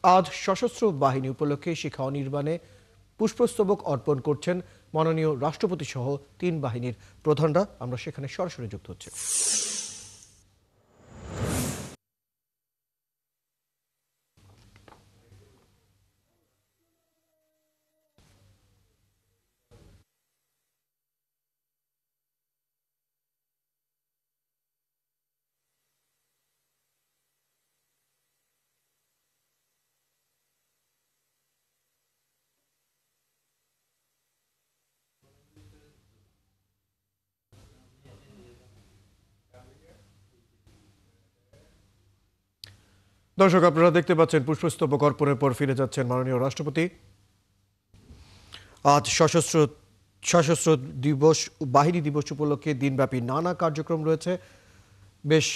আজ সশস্ত্র বাহিনী উপলক্ষে শিখা অনির্বাণে পুষ্পস্তবক অর্পণ করছেন মাননীয় রাষ্ট্রপতি সহ ৩ বাহিনীর প্রধানরা। আমরা সেখানে সরাসরি যুক্ত হচ্ছি। দর্শক, আপনারা দেখতে পাচ্ছেন পুষ্পস্তবক অর্পণের পর ফিরে যাচ্ছেন মাননীয় রাষ্ট্রপতি। আজ সশস্ত্র দিবস বাহিনী দিবস উপলক্ষে দিনব্যাপী নানা কার্যক্রম রয়েছে। বেশ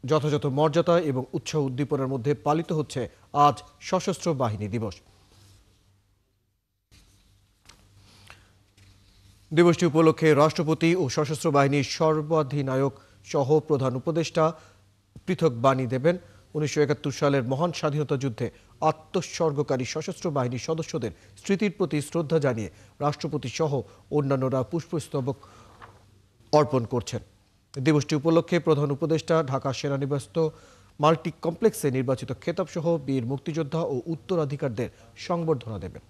যথাযথ মর্যাদা এবং উৎসাহ উদ্দীপনার মধ্যে পালিত হচ্ছে আজ সশস্ত্র বাহিনী দিবস। দিবসটি উপলক্ষে রাষ্ট্রপতি ও সশস্ত্র বাহিনীর সর্বাধিনায়ক সহ প্রধান উপদেষ্টা পৃথক বাণী দেবেন। ১৯৭১ সালের মহান স্বাধীনতা যুদ্ধে আত্মোৎসর্গকারী সশস্ত্র বাহিনীর সদস্যদের স্মৃতির প্রতি শ্রদ্ধা জানিয়ে রাষ্ট্রপতি সহ অন্যান্যরা পুষ্পস্তবক অর্পণ করছেন। দিবসটি উপলক্ষে প্রধান উপদেষ্টা ঢাকা সেনানিবাসস্থ মাল্টি কমপ্লেক্সে নির্বাচিত খেতাবসহ বীর মুক্তিযোদ্ধা ও উত্তরাধিকারদের সংবর্ধনা দেবেন।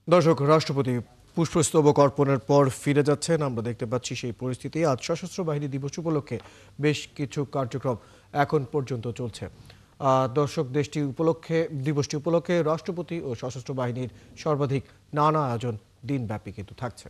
দর্শক, রাষ্ট্রপতি পুষ্পস্তবক অর্পণের পর ফিরে যাচ্ছেন। আমরা দেখতে পাচ্ছি সেই পরিস্থিতি। আজ সশস্ত্র বাহিনী দিবস উপলক্ষে বেশ কিছু কার্যক্রম এখন পর্যন্ত চলছে। দর্শক, দিবসটি উপলক্ষে রাষ্ট্রপতি ও সশস্ত্র বাহিনীর সর্বাধিক নানা আয়োজন দিনব্যাপী কিন্তু থাকছে।